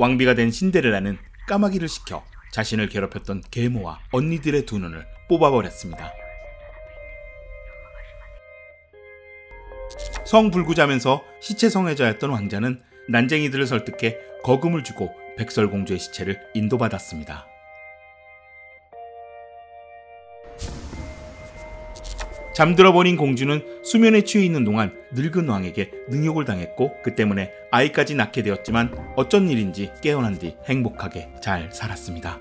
왕비가 된 신데렐라는 까마귀를 시켜 자신을 괴롭혔던 계모와 언니들의 두 눈을 뽑아버렸습니다. 성불구자면서 시체 성애자였던 왕자는 난쟁이들을 설득해 거금을 주고 백설공주의 시체를 인도받았습니다. 잠들어 버린 공주는 수면에 취해 있는 동안 늙은 왕에게 능욕을 당했고 그 때문에 아이까지 낳게 되었지만 어쩐 일인지 깨어난 뒤 행복하게 잘 살았습니다.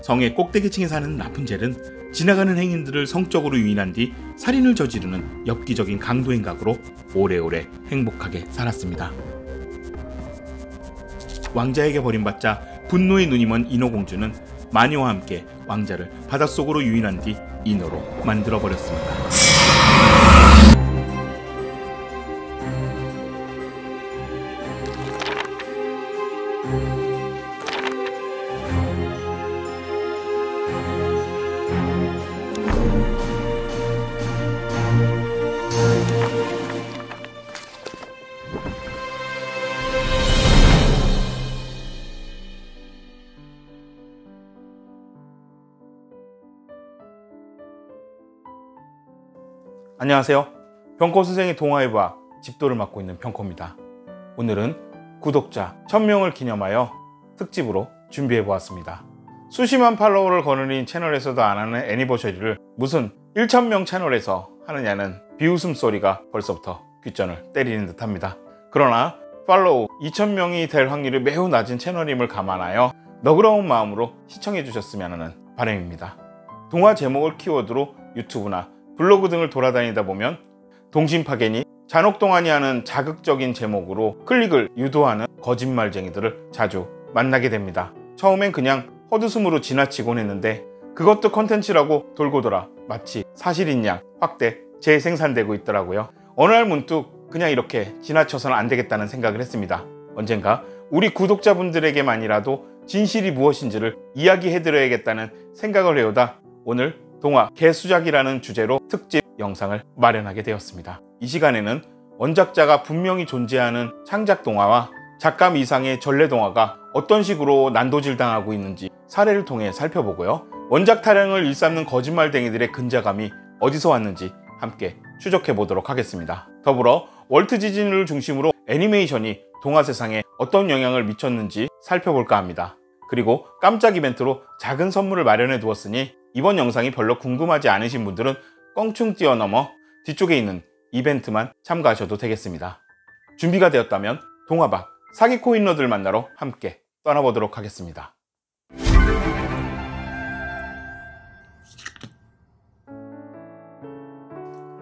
성의 꼭대기층에 사는 라푼젤은 지나가는 행인들을 성적으로 유인한 뒤 살인을 저지르는 엽기적인 강도 행각으로 오래오래 행복하게 살았습니다. 왕자에게 버림받자 분노의 눈이 먼 인어공주는 마녀와 함께 왕자를 바닷속으로 유인한 뒤 인어로 만들어버렸습니다. 안녕하세요. 병코선생의 동화해봐 집도를 맡고 있는 병코입니다. 오늘은 구독자 1000명을 기념하여 특집으로 준비해보았습니다. 수십만 팔로워를 거느린 채널에서도 안 하는 애니버셔리를 무슨 1000명 채널에서 하느냐는 비웃음 소리가 벌써부터 귓전을 때리는 듯 합니다. 그러나 팔로우 2000명이 될 확률이 매우 낮은 채널임을 감안하여 너그러운 마음으로 시청해 주셨으면 하는 바람입니다. 동화 제목을 키워드로 유튜브나 블로그 등을 돌아다니다 보면 동심파괴니 잔혹동안이 하는 자극적인 제목으로 클릭을 유도하는 거짓말쟁이들을 자주 만나게 됩니다. 처음엔 그냥 헛웃음으로 지나치곤 했는데 그것도 컨텐츠라고 돌고 돌아 마치 사실인 양 확대 재생산되고 있더라고요. 어느 날 문득 그냥 이렇게 지나쳐서는 안 되겠다는 생각을 했습니다. 언젠가 우리 구독자분들에게만이라도 진실이 무엇인지를 이야기해드려야겠다는 생각을 해오다 오늘 동화 개수작이라는 주제로 특집 영상을 마련하게 되었습니다. 이 시간에는 원작자가 분명히 존재하는 창작 동화와 작가 미상의 전래 동화가 어떤 식으로 난도질당하고 있는지 사례를 통해 살펴보고요. 원작 타령을 일삼는 거짓말쟁이들의 근자감이 어디서 왔는지 함께 추적해 보도록 하겠습니다. 더불어 월트 디즈니를 중심으로 애니메이션이 동화 세상에 어떤 영향을 미쳤는지 살펴볼까 합니다. 그리고 깜짝 이벤트로 작은 선물을 마련해 두었으니 이번 영상이 별로 궁금하지 않으신 분들은 껑충 뛰어넘어 뒤쪽에 있는 이벤트만 참가하셔도 되겠습니다. 준비가 되었다면 동화박 사기코 인러들 만나러 함께 떠나보도록 하겠습니다.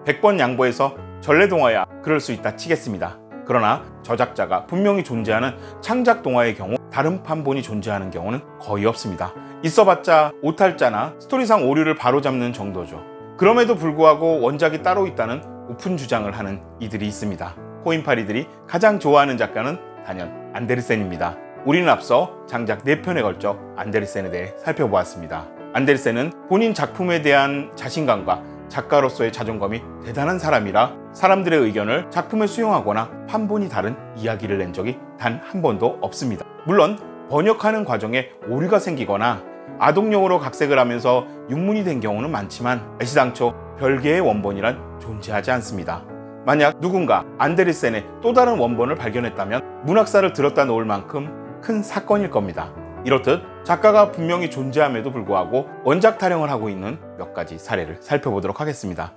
100번 양보해서 전래동화야 그럴 수 있다 치겠습니다. 그러나 저작자가 분명히 존재하는 창작 동화의 경우 다른 판본이 존재하는 경우는 거의 없습니다. 있어봤자 오탈자나 스토리상 오류를 바로잡는 정도죠. 그럼에도 불구하고 원작이 따로 있다는 오픈 주장을 하는 이들이 있습니다. 코인파리들이 가장 좋아하는 작가는 단연 안데르센입니다. 우리는 앞서 장작 4편에 걸쳐 안데르센에 대해 살펴보았습니다. 안데르센은 본인 작품에 대한 자신감과 작가로서의 자존감이 대단한 사람이라 사람들의 의견을 작품에 수용하거나 판본이 다른 이야기를 낸 적이 단 한 번도 없습니다. 물론 번역하는 과정에 오류가 생기거나 아동용어로 각색을 하면서 육문이 된 경우는 많지만 애시당초 별개의 원본이란 존재하지 않습니다. 만약 누군가 안데르센의 또 다른 원본을 발견했다면 문학사를 들었다 놓을 만큼 큰 사건일 겁니다. 이렇듯 작가가 분명히 존재함에도 불구하고 원작 타령을 하고 있는 몇 가지 사례를 살펴보도록 하겠습니다.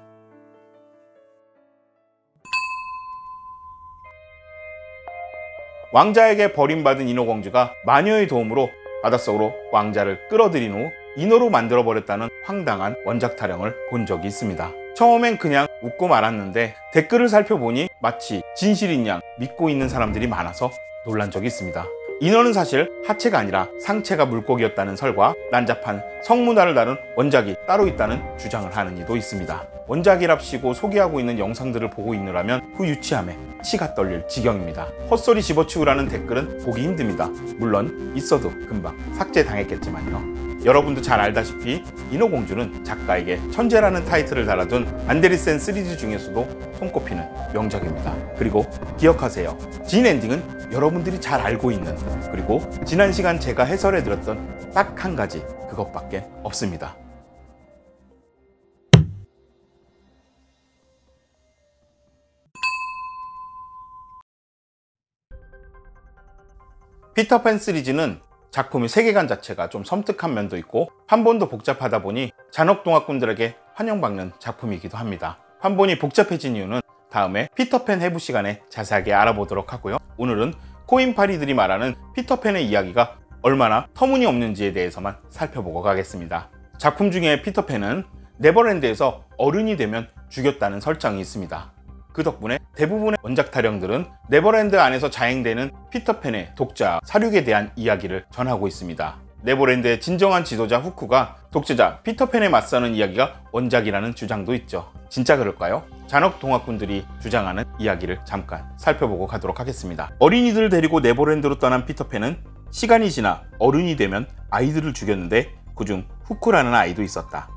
왕자에게 버림받은 인어공주가 마녀의 도움으로 바닷속으로 왕자를 끌어들인 후 인어로 만들어버렸다는 황당한 원작 타령을 본 적이 있습니다. 처음엔 그냥 웃고 말았는데 댓글을 살펴보니 마치 진실인 양 믿고 있는 사람들이 많아서 놀란 적이 있습니다. 인어는 사실 하체가 아니라 상체가 물고기였다는 설과 난잡한 성문화를 다룬 원작이 따로 있다는 주장을 하는 이도 있습니다. 원작이랍시고 소개하고 있는 영상들을 보고 있느라면 그 유치함에 치가 떨릴 지경입니다. 헛소리 집어치우라는 댓글은 보기 힘듭니다. 물론 있어도 금방 삭제당했겠지만요. 여러분도 잘 알다시피 인어공주는 작가에게 천재라는 타이틀을 달아둔 안데르센 시리즈 중에서도 손꼽히는 명작입니다. 그리고 기억하세요. 진 엔딩은 여러분들이 잘 알고 있는, 그리고 지난 시간 제가 해설해드렸던 딱 한 가지, 그것밖에 없습니다. 피터팬 시리즈는 작품의 세계관 자체가 좀 섬뜩한 면도 있고 판본도 복잡하다 보니 잔혹동화꾼들에게 환영받는 작품이기도 합니다. 판본이 복잡해진 이유는 다음에 피터팬 해부 시간에 자세하게 알아보도록 하고요. 오늘은 코인파리들이 말하는 피터팬의 이야기가 얼마나 터무니없는지에 대해서만 살펴보고 가겠습니다. 작품 중에 피터팬은 네버랜드에서 어른이 되면 죽였다는 설정이 있습니다. 그 덕분에 대부분의 원작 타령들은 네버랜드 안에서 자행되는 피터팬의 독자 사륙에 대한 이야기를 전하고 있습니다. 네버랜드의 진정한 지도자 후크가 독재자 피터팬에 맞서는 이야기가 원작이라는 주장도 있죠. 진짜 그럴까요? 잔혹동화꾼들이 주장하는 이야기를 잠깐 살펴보고 가도록 하겠습니다. 어린이들을 데리고 네버랜드로 떠난 피터팬은 시간이 지나 어른이 되면 아이들을 죽였는데 그중 후크라는 아이도 있었다.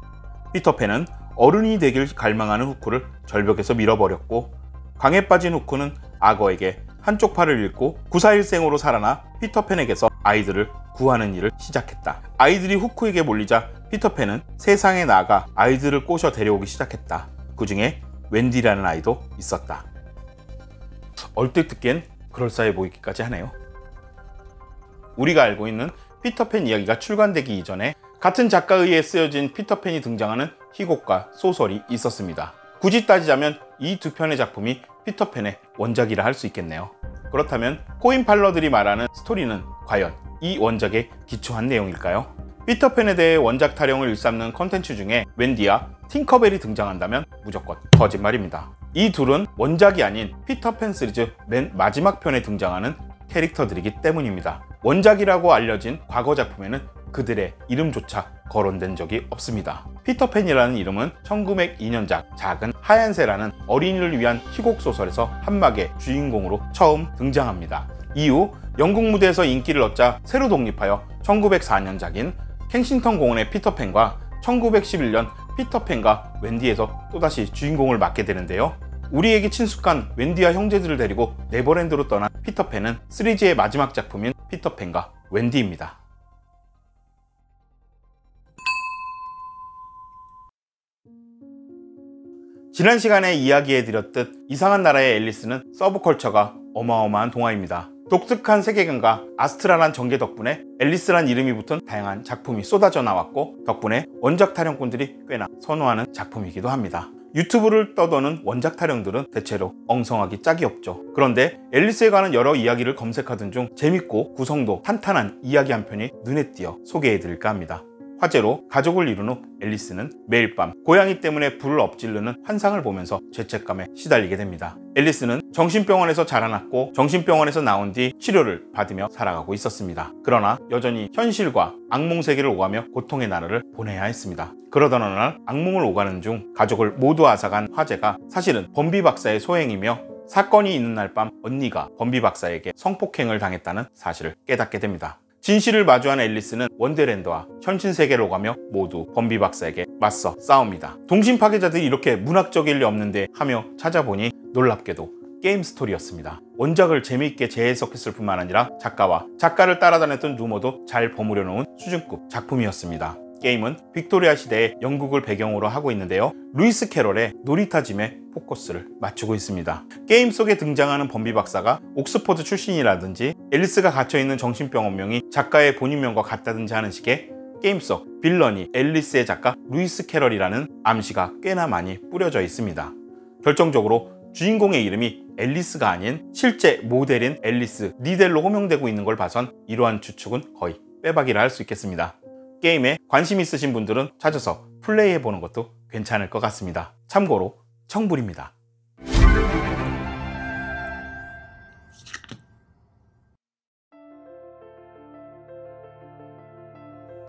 피터팬은 어른이 되길 갈망하는 후크를 절벽에서 밀어버렸고, 강에 빠진 후크는 악어에게 한쪽 팔을 잃고 구사일생으로 살아나 피터팬에게서 아이들을 구하는 일을 시작했다. 아이들이 후크에게 몰리자 피터팬은 세상에 나가 아이들을 꼬셔 데려오기 시작했다. 그 중에 웬디라는 아이도 있었다. 얼핏 듣기엔 그럴싸해 보이기까지 하네요. 우리가 알고 있는 피터팬 이야기가 출간되기 이전에 같은 작가에 의해 쓰여진 피터팬이 등장하는 희곡과 소설이 있었습니다. 굳이 따지자면 이 두 편의 작품이 피터팬의 원작이라 할 수 있겠네요. 그렇다면 코인팔러들이 말하는 스토리는 과연 이 원작에 기초한 내용일까요? 피터팬에 대해 원작 타령을 일삼는 컨텐츠 중에 웬디와 팅커벨이 등장한다면 무조건 거짓말입니다. 이 둘은 원작이 아닌 피터팬 시리즈 맨 마지막 편에 등장하는 캐릭터들이기 때문입니다. 원작이라고 알려진 과거 작품에는 그들의 이름조차 거론된 적이 없습니다. 피터팬이라는 이름은 1902년작 작은 하얀 새라는 어린이를 위한 희곡 소설에서 한막의 주인공으로 처음 등장합니다. 이후 영국 무대에서 인기를 얻자 새로 독립하여 1904년작인 켄싱턴 공원의 피터팬과 1911년 피터팬과 웬디에서 또다시 주인공을 맡게 되는데요. 우리에게 친숙한 웬디와 형제들을 데리고 네버랜드로 떠난 피터팬은 시리즈의 마지막 작품인 피터팬과 웬디입니다. 지난 시간에 이야기해드렸듯 이상한 나라의 앨리스는 서브컬처가 어마어마한 동화입니다. 독특한 세계관과 아스트랄한 전개 덕분에 앨리스란 이름이 붙은 다양한 작품이 쏟아져 나왔고, 덕분에 원작 타령꾼들이 꽤나 선호하는 작품이기도 합니다. 유튜브를 떠도는 원작 타령들은 대체로 엉성하기 짝이 없죠. 그런데 앨리스에 관한 여러 이야기를 검색하던 중 재밌고 구성도 탄탄한 이야기 한 편이 눈에 띄어 소개해드릴까 합니다. 화재로 가족을 이룬 후 앨리스는 매일 밤 고양이 때문에 불을 엎지르는 환상을 보면서 죄책감에 시달리게 됩니다. 앨리스는 정신병원에서 자라났고 정신병원에서 나온 뒤 치료를 받으며 살아가고 있었습니다. 그러나 여전히 현실과 악몽 세계를 오가며 고통의 나날을 보내야 했습니다. 그러던 어느 날 악몽을 오가는 중 가족을 모두 앗아간 화재가 사실은 범비 박사의 소행이며, 사건이 있는 날 밤 언니가 범비 박사에게 성폭행을 당했다는 사실을 깨닫게 됩니다. 진실을 마주한 앨리스는 원데랜드와 현실 세계를 오가며 모두 범비 박사에게 맞서 싸웁니다. 동심 파괴자들이 이렇게 문학적일 리 없는데 하며 찾아보니 놀랍게도 게임 스토리였습니다. 원작을 재미있게 재해석했을 뿐만 아니라 작가와 작가를 따라다녔던 루머도 잘 버무려 놓은 수준급 작품이었습니다. 게임은 빅토리아 시대의 영국을 배경으로 하고 있는데요. 루이스 캐럴의 놀이터 짐에 포커스를 맞추고 있습니다. 게임 속에 등장하는 범비 박사가 옥스퍼드 출신이라든지 앨리스가 갇혀있는 정신병원명이 작가의 본인명과 같다든지 하는 식의 게임 속 빌런이 앨리스의 작가 루이스 캐럴이라는 암시가 꽤나 많이 뿌려져 있습니다. 결정적으로 주인공의 이름이 앨리스가 아닌 실제 모델인 앨리스 니델로 호명되고 있는 걸 봐선 이러한 추측은 거의 빼박이라 할 수 있겠습니다. 게임에 관심 있으신 분들은 찾아서 플레이해보는 것도 괜찮을 것 같습니다. 참고로 청불입니다.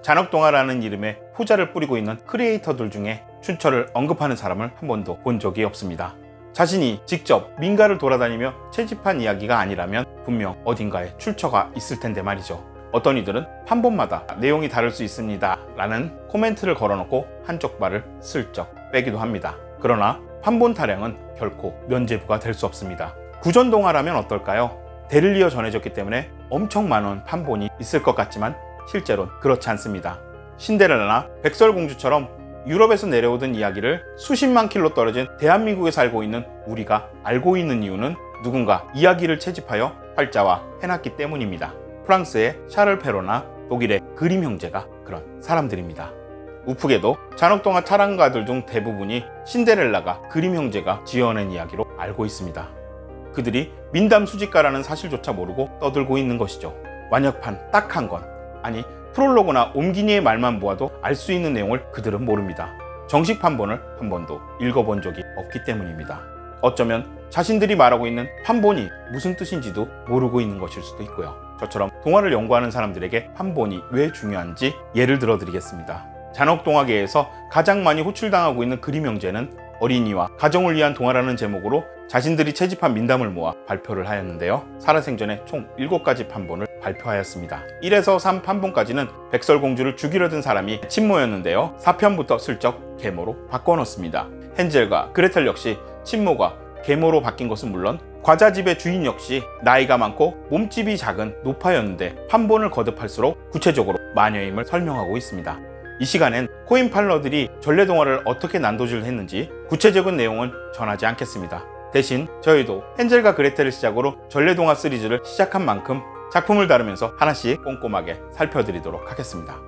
잔혹동화라는 이름에 후자를 뿌리고 있는 크리에이터들 중에 춘철을 언급하는 사람을 한 번도 본 적이 없습니다. 자신이 직접 민가를 돌아다니며 채집한 이야기가 아니라면 분명 어딘가에 출처가 있을 텐데 말이죠. 어떤 이들은 판본마다 내용이 다를 수 있습니다 라는 코멘트를 걸어놓고 한쪽 발을 슬쩍 빼기도 합니다. 그러나 판본 타령은 결코 면죄부가 될 수 없습니다. 구전동화라면 어떨까요? 대를 이어 전해졌기 때문에 엄청 많은 판본이 있을 것 같지만 실제로는 그렇지 않습니다. 신데렐라나 백설공주처럼 유럽에서 내려오던 이야기를 수십만 킬로 떨어진 대한민국에 살고 있는 우리가 알고 있는 이유는 누군가 이야기를 채집하여 활자와 해놨기 때문입니다. 프랑스의 샤를 페로나 독일의 그림 형제가 그런 사람들입니다. 우프게도 잔혹동화 타랑가들 중 대부분이 신데렐라가 그림 형제가 지어낸 이야기로 알고 있습니다. 그들이 민담 수집가라는 사실조차 모르고 떠들고 있는 것이죠. 완역판 딱 한 권, 아니 프롤로그나 옴기니의 말만 모아도 알 수 있는 내용을 그들은 모릅니다. 정식 판본을 한 번도 읽어본 적이 없기 때문입니다. 어쩌면 자신들이 말하고 있는 판본이 무슨 뜻인지도 모르고 있는 것일 수도 있고요. 저처럼 동화를 연구하는 사람들에게 판본이 왜 중요한지 예를 들어 드리겠습니다. 잔혹동화계에서 가장 많이 호출당하고 있는 그림 형제는 어린이와 가정을 위한 동화라는 제목으로 자신들이 채집한 민담을 모아 발표를 하였는데요. 살아생전에 총 7가지 판본을 발표하였습니다. 1에서 3 판본까지는 백설공주를 죽이려 든 사람이 친모였는데요. 4편부터 슬쩍 계모로 바꿔놓습니다. 헨젤과 그레텔 역시 친모가 계모로 바뀐 것은 물론 과자집의 주인 역시 나이가 많고 몸집이 작은 노파였는데 판본을 거듭할수록 구체적으로 마녀임을 설명하고 있습니다. 이 시간엔 코인 팔러들이 전래동화를 어떻게 난도질을 했는지 구체적인 내용은 전하지 않겠습니다. 대신 저희도 헨젤과 그레텔을 시작으로 전래동화 시리즈를 시작한 만큼 작품을 다루면서 하나씩 꼼꼼하게 살펴드리도록 하겠습니다.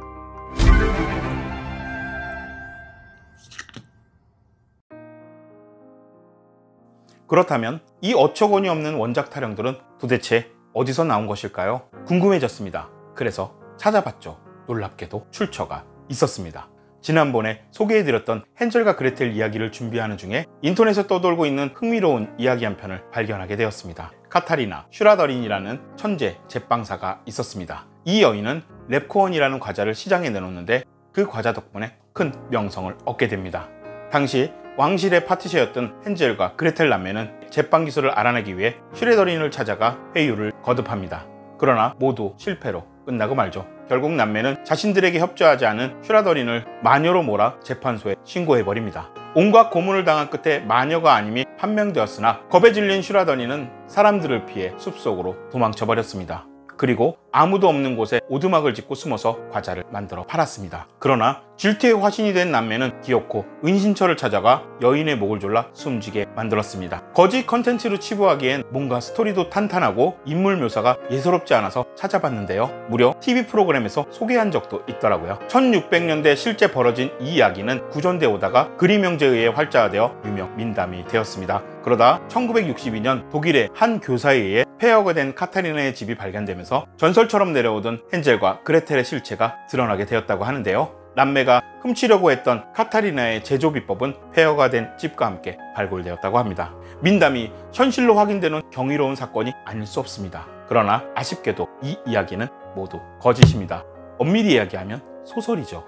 그렇다면 이 어처구니 없는 원작 타령들은 도대체 어디서 나온 것일까요? 궁금해졌습니다. 그래서 찾아봤죠. 놀랍게도 출처가 있었습니다. 지난번에 소개해드렸던 헨젤과 그레텔 이야기를 준비하는 중에 인터넷에 떠돌고 있는 흥미로운 이야기 한 편을 발견하게 되었습니다. 카타리나 슈라더린이라는 천재 제빵사가 있었습니다. 이 여인은 랩코원이라는 과자를 시장에 내놓는데 그 과자 덕분에 큰 명성을 얻게 됩니다. 당시 왕실의 파티셔였던 헨젤과 그레텔 남매는 제빵 기술을 알아내기 위해 슈레더린을 찾아가 회유를 거듭합니다. 그러나 모두 실패로 끝나고 말죠. 결국 남매는 자신들에게 협조하지 않은 슈라더린을 마녀로 몰아 재판소에 신고해버립니다. 온갖 고문을 당한 끝에 마녀가 아님이 판명되었으나 겁에 질린 슈라더린은 사람들을 피해 숲속으로 도망쳐버렸습니다. 그리고 아무도 없는 곳에 오두막을 짓고 숨어서 과자를 만들어 팔았습니다. 그러나 질투의 화신이 된 남매는 기어코 은신처를 찾아가 여인의 목을 졸라 숨지게 만들었습니다. 거짓 컨텐츠로 치부하기엔 뭔가 스토리도 탄탄하고 인물 묘사가 예사롭지 않아서 찾아봤는데요. 무려 TV 프로그램에서 소개한 적도 있더라고요. 1600년대 실제 벌어진 이 이야기는 구전돼 오다가 그림 형제에 의해 활자화되어 유명 민담이 되었습니다. 그러다 1962년 독일의 한 교사에 의해 폐허가 된 카타리나의 집이 발견되면서 전설처럼 내려오던 헨젤과 그레텔의 실체가 드러나게 되었다고 하는데요. 남매가 훔치려고 했던 카타리나의 제조 비법은 폐허가 된 집과 함께 발굴되었다고 합니다. 민담이 현실로 확인되는 경이로운 사건이 아닐 수 없습니다. 그러나 아쉽게도 이 이야기는 모두 거짓입니다. 엄밀히 이야기하면 소설이죠.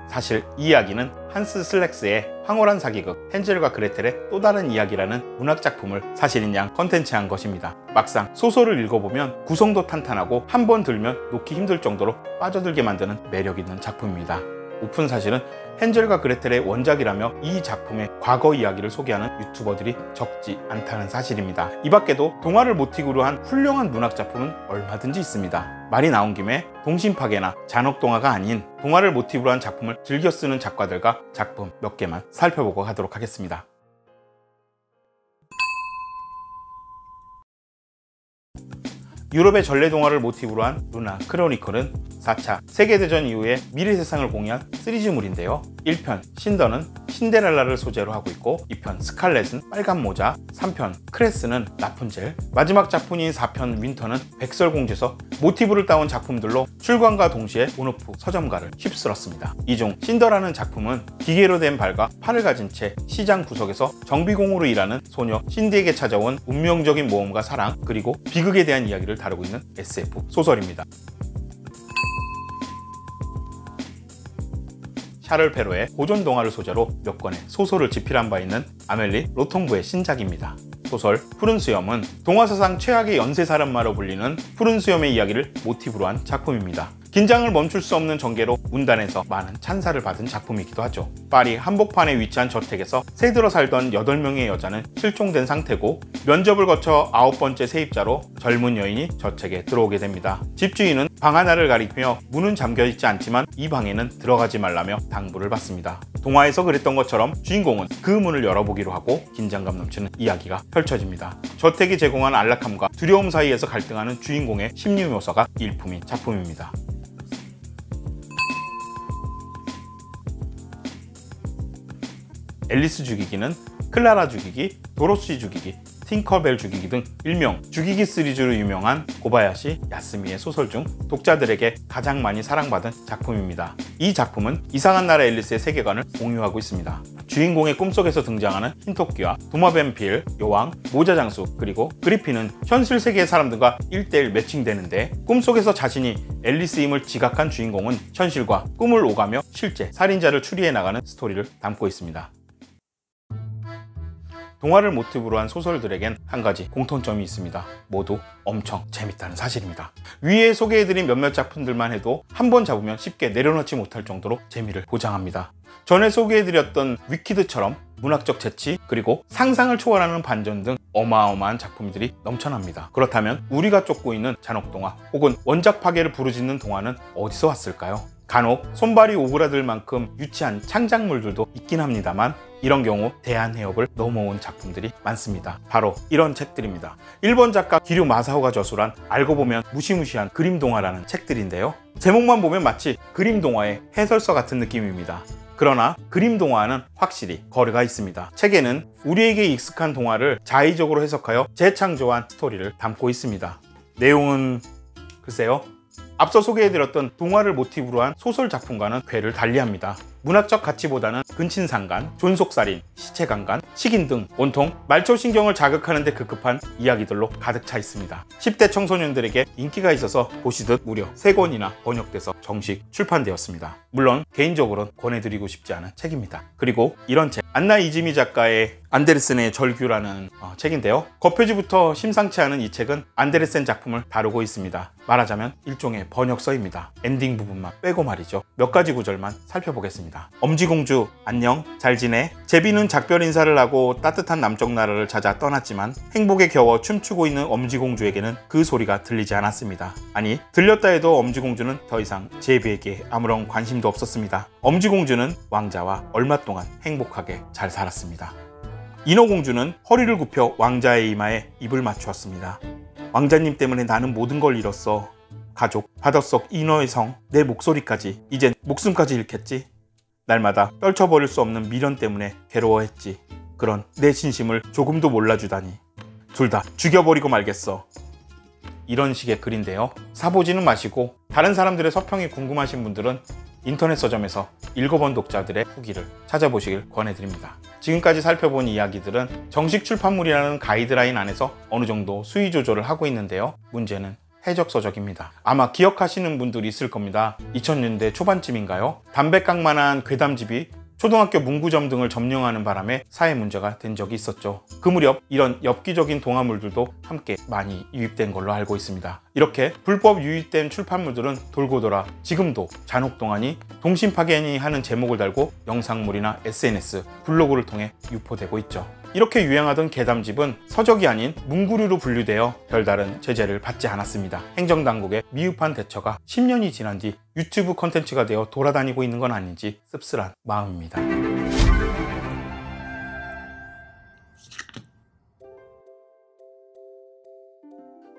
사실 이 이야기는 한스 슬렉스의 황홀한 사기극 헨젤과 그레텔의 또 다른 이야기라는 문학작품을 사실인 양 컨텐츠한 것입니다. 막상 소설을 읽어보면 구성도 탄탄하고 한 번 들면 놓기 힘들 정도로 빠져들게 만드는 매력 있는 작품입니다. 우픈 사실은 헨젤과 그레텔의 원작이라며 이 작품의 과거 이야기를 소개하는 유튜버들이 적지 않다는 사실입니다. 이 밖에도 동화를 모티브로 한 훌륭한 문학작품은 얼마든지 있습니다. 말이 나온 김에 동심파괴나 잔혹동화가 아닌 동화를 모티브로 한 작품을 즐겨 쓰는 작가들과 작품 몇 개만 살펴보고 가도록 하겠습니다. 유럽의 전래동화를 모티브로 한 루나 크로니클은 4차 세계대전 이후의 미래 세상을 공유한 시리즈물인데요. 1편 신더는 신데렐라를 소재로 하고 있고 2편 스칼렛은 빨간 모자, 3편 크레스는 라푼젤, 마지막 작품인 4편 윈터는 백설공주에서 모티브를 따온 작품들로 출간과 동시에 온오프 서점가를 휩쓸었습니다. 이 중 신더라는 작품은 기계로 된 발과 팔을 가진 채 시장 구석에서 정비공으로 일하는 소녀 신디에게 찾아온 운명적인 모험과 사랑, 그리고 비극에 대한 이야기를 다루고 있는 SF 소설입니다. 샤를 페로의 고전 동화를 소재로 몇 권의 소설을 집필한 바 있는 아멜리 로통부의 신작입니다. 소설 푸른 수염은 동화사상 최악의 연쇄살인마로 불리는 푸른 수염의 이야기를 모티브로 한 작품입니다. 긴장을 멈출 수 없는 전개로 문단에서 많은 찬사를 받은 작품이기도 하죠. 파리 한복판에 위치한 저택에서 새들어 살던 8명의 여자는 실종된 상태고 면접을 거쳐 9번째 세입자로 젊은 여인이 저택에 들어오게 됩니다. 집주인은 방 하나를 가리키며 문은 잠겨있지 않지만 이 방에는 들어가지 말라며 당부를 받습니다. 동화에서 그랬던 것처럼 주인공은 그 문을 열어보기로 하고 긴장감 넘치는 이야기가 펼쳐집니다. 저택이 제공한 안락함과 두려움 사이에서 갈등하는 주인공의 심리 묘사가 일품인 작품입니다. 앨리스 죽이기는 클라라 죽이기, 도로시 죽이기, 팅커벨 죽이기 등 일명 죽이기 시리즈로 유명한 고바야시 야스미의 소설 중 독자들에게 가장 많이 사랑받은 작품입니다. 이 작품은 이상한 나라 앨리스의 세계관을 공유하고 있습니다. 주인공의 꿈속에서 등장하는 흰토끼와 도마뱀필, 여왕, 모자장수, 그리고 그리핀은 현실 세계의 사람들과 1대1 매칭되는데 꿈속에서 자신이 앨리스임을 지각한 주인공은 현실과 꿈을 오가며 실제 살인자를 추리해 나가는 스토리를 담고 있습니다. 동화를 모티브로 한 소설들에겐 한 가지 공통점이 있습니다. 모두 엄청 재밌다는 사실입니다. 위에 소개해드린 몇몇 작품들만 해도 한 번 잡으면 쉽게 내려놓지 못할 정도로 재미를 보장합니다. 전에 소개해드렸던 위키드처럼 문학적 재치, 그리고 상상을 초월하는 반전 등 어마어마한 작품들이 넘쳐납니다. 그렇다면 우리가 쫓고 있는 잔혹동화 혹은 원작 파괴를 부르짖는 동화는 어디서 왔을까요? 간혹 손발이 오그라들 만큼 유치한 창작물들도 있긴 합니다만 이런 경우 대한해협을 넘어온 작품들이 많습니다. 바로 이런 책들입니다. 일본 작가 기류 마사오가 저술한 알고 보면 무시무시한 그림동화라는 책들인데요. 제목만 보면 마치 그림동화의 해설서 같은 느낌입니다. 그러나 그림동화와는 확실히 거리가 있습니다. 책에는 우리에게 익숙한 동화를 자의적으로 해석하여 재창조한 스토리를 담고 있습니다. 내용은 글쎄요, 앞서 소개해드렸던 동화를 모티브로 한 소설 작품과는 궤를 달리합니다. 문학적 가치보다는 근친상간, 존속살인, 시체강간, 식인 등 온통 말초신경을 자극하는 데 급급한 이야기들로 가득 차 있습니다. 10대 청소년들에게 인기가 있어서 보시듯 무려 3권이나 번역돼서 정식 출판되었습니다. 물론 개인적으로는 권해드리고 싶지 않은 책입니다. 그리고 이런 책, 안나 이즈미 작가의 안데르센의 절규라는 책인데요. 겉표지부터 심상치 않은 이 책은 안데르센 작품을 다루고 있습니다. 말하자면 일종의 번역서입니다. 엔딩 부분만 빼고 말이죠. 몇 가지 구절만 살펴보겠습니다. 엄지공주 안녕 잘 지내? 제비는 작별 인사를 하고 따뜻한 남쪽 나라를 찾아 떠났지만 행복에 겨워 춤추고 있는 엄지공주에게는 그 소리가 들리지 않았습니다. 아니, 들렸다 해도 엄지공주는 더 이상 제비에게 아무런 관심도 없었습니다. 엄지공주는 왕자와 얼마 동안 행복하게 잘 살았습니다. 인어공주는 허리를 굽혀 왕자의 이마에 입을 맞추었습니다. 왕자님 때문에 나는 모든 걸 잃었어. 가족, 바닷속 인어의 성, 내 목소리까지, 이젠 목숨까지 잃겠지. 날마다 떨쳐버릴 수 없는 미련 때문에 괴로워했지. 그런 내 진심을 조금도 몰라주다니. 둘 다 죽여버리고 말겠어. 이런 식의 글인데요. 사보지는 마시고 다른 사람들의 서평이 궁금하신 분들은 인터넷 서점에서 읽어본 독자들의 후기를 찾아보시길 권해드립니다. 지금까지 살펴본 이야기들은 정식 출판물이라는 가이드라인 안에서 어느 정도 수위 조절을 하고 있는데요. 문제는 해적서적입니다. 아마 기억하시는 분들이 있을 겁니다. 2000년대 초반쯤인가요? 담배깡만한 괴담집이 초등학교 문구점 등을 점령하는 바람에 사회 문제가 된 적이 있었죠. 그 무렵 이런 엽기적인 동화물들도 함께 많이 유입된 걸로 알고 있습니다. 이렇게 불법 유입된 출판물들은 돌고 돌아 지금도 잔혹동화니 동심파괴니 하는 제목을 달고 영상물이나 SNS, 블로그를 통해 유포되고 있죠. 이렇게 유행하던 괴담집은 서적이 아닌 문구류로 분류되어 별다른 제재를 받지 않았습니다. 행정당국의 미흡한 대처가 10년이 지난 뒤 유튜브 콘텐츠가 되어 돌아다니고 있는 건 아닌지 씁쓸한 마음입니다.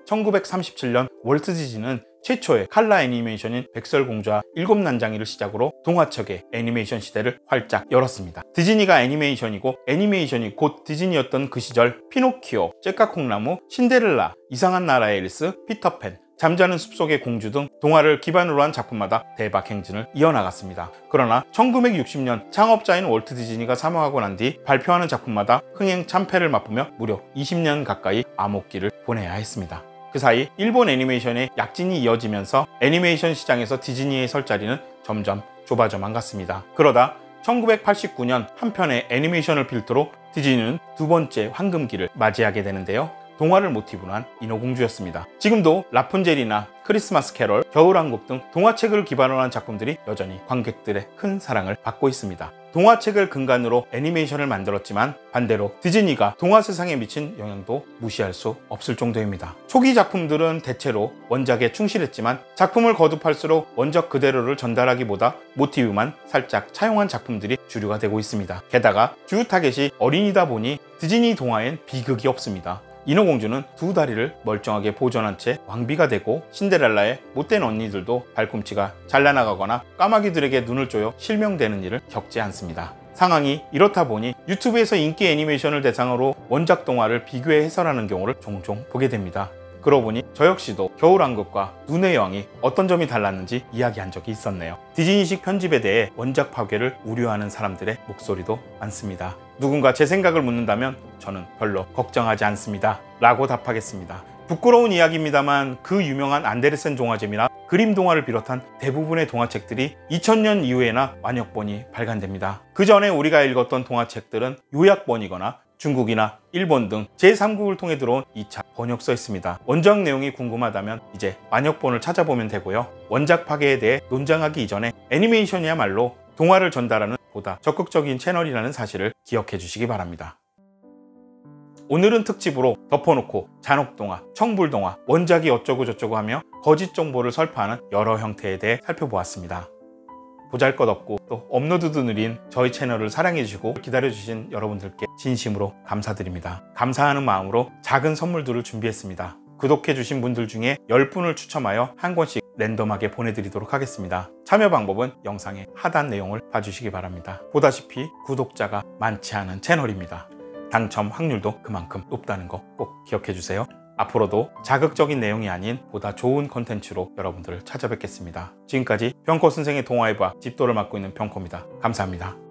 1937년 월트 디즈니는 최초의 칼라 애니메이션인 백설공주와 일곱 난장이를 시작으로 동화책의 애니메이션 시대를 활짝 열었습니다. 디즈니가 애니메이션이고 애니메이션이 곧 디즈니였던 그 시절 피노키오, 째까콩나무, 신데렐라, 이상한 나라의 앨리스, 피터팬, 잠자는 숲속의 공주 등 동화를 기반으로 한 작품마다 대박 행진을 이어나갔습니다. 그러나 1960년 창업자인 월트 디즈니가 사망하고 난 뒤 발표하는 작품마다 흥행 참패를 맛보며 무려 20년 가까이 암흑기를 보내야 했습니다. 그 사이 일본 애니메이션의 약진이 이어지면서 애니메이션 시장에서 디즈니의 설 자리는 점점 좁아져만 갔습니다. 그러다 1989년 한 편의 애니메이션을 필두로 디즈니는 두 번째 황금기를 맞이하게 되는데요. 동화를 모티브로 한 인어공주였습니다. 지금도 라푼젤이나 크리스마스 캐럴, 겨울왕국 등 동화책을 기반으로 한 작품들이 여전히 관객들의 큰 사랑을 받고 있습니다. 동화책을 근간으로 애니메이션을 만들었지만 반대로 디즈니가 동화 세상에 미친 영향도 무시할 수 없을 정도입니다. 초기 작품들은 대체로 원작에 충실했지만 작품을 거듭할수록 원작 그대로를 전달하기보다 모티브만 살짝 차용한 작품들이 주류가 되고 있습니다. 게다가 주요 타겟이 어린이다 보니 디즈니 동화엔 비극이 없습니다. 인어공주는 두 다리를 멀쩡하게 보존한 채 왕비가 되고, 신데렐라의 못된 언니들도 발꿈치가 잘라나가거나 까마귀들에게 눈을 쪼여 실명되는 일을 겪지 않습니다. 상황이 이렇다 보니 유튜브에서 인기 애니메이션을 대상으로 원작 동화를 비교해 해설하는 경우를 종종 보게 됩니다. 그러고 보니 저 역시도 겨울왕국과 눈의 여왕이 어떤 점이 달랐는지 이야기한 적이 있었네요. 디즈니식 편집에 대해 원작 파괴를 우려하는 사람들의 목소리도 많습니다. 누군가 제 생각을 묻는다면 저는 별로 걱정하지 않습니다 라고 답하겠습니다. 부끄러운 이야기입니다만 그 유명한 안데르센 동화책이나 그림 동화를 비롯한 대부분의 동화책들이 2000년 이후에나 완역본이 발간됩니다. 그 전에 우리가 읽었던 동화책들은 요약본이거나 중국이나 일본 등 제3국을 통해 들어온 2차 번역서에 있습니다. 원작 내용이 궁금하다면 이제 완역본을 찾아보면 되고요. 원작 파괴에 대해 논쟁하기 이전에 애니메이션이야말로 동화를 전달하는 보다 적극적인 채널이라는 사실을 기억해 주시기 바랍니다. 오늘은 특집으로 덮어놓고 잔혹동화, 청불동화, 원작이 어쩌고 저쩌고 하며 거짓 정보를 설파하는 여러 형태에 대해 살펴보았습니다. 보잘것없고 또 업로드도 느린 저희 채널을 사랑해주시고 기다려주신 여러분들께 진심으로 감사드립니다. 감사하는 마음으로 작은 선물들을 준비했습니다. 구독해주신 분들 중에 10분을 추첨하여 한 권씩 랜덤하게 보내드리도록 하겠습니다. 참여 방법은 영상의 하단 내용을 봐주시기 바랍니다. 보다시피 구독자가 많지 않은 채널입니다. 당첨 확률도 그만큼 높다는 거 꼭 기억해주세요. 앞으로도 자극적인 내용이 아닌 보다 좋은 콘텐츠로 여러분들을 찾아뵙겠습니다. 지금까지 병코 선생의 동화의 부학 집도를 맡고 있는 병코입니다. 감사합니다.